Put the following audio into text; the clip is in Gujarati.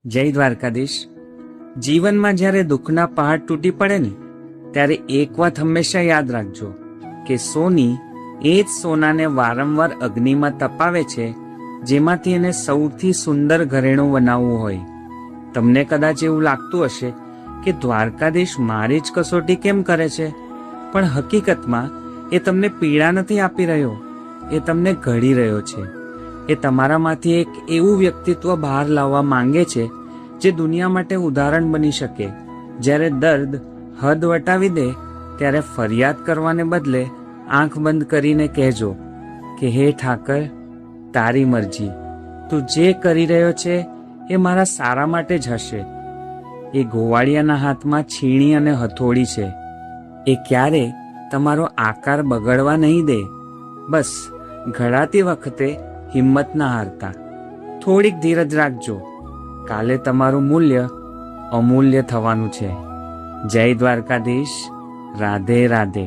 જય દ્વારકાધીશ. જીવનમાં જ્યારે દુઃખના પહાડ તૂટી પડે ને ત્યારે એક વાત હંમેશા યાદ રાખજો કે સોની એ જ સોનાને વારંવાર અગ્નિમાં તપાવે છે જેમાંથી એને સૌથી સુંદર ઘરેણું બનાવવું હોય. તમને કદાચ એવું લાગતું હશે કે દ્વારકાધીશ મારી જ કસોટી કેમ કરે છે, પણ હકીકતમાં એ તમને પીડા નથી આપી રહ્યો, એ તમને ઘડી રહ્યો છે. એ તમારામાંથી એક એવું વ્યક્તિત્વ બહાર લાવવા માંગે છે જે દુનિયા માટે ઉદાહરણ બની શકે. જ્યારે દર્દ હદ વટાવી દે ત્યારે ફરિયાદ કરવાને બદલે આંખ બંધ કરીને કહેજો કે હે ઠાકર, તારી મરજી, તું જે કરી રહ્યો છે એ મારા સારા માટે જ હશે. એ ગોવાળિયાના હાથમાં છીણી અને હથોડી છે. એ ક્યારે તમારો આકાર બગડવા નહીં દે. બસ ઘડાતી વખતે હિંમત ના હારતા. થોડીક ધીરજ રાખજો, કાલે તમારું મૂલ્ય અમૂલ્ય થવાનું છે. જય દ્વારકાધીશ. રાધે રાધે.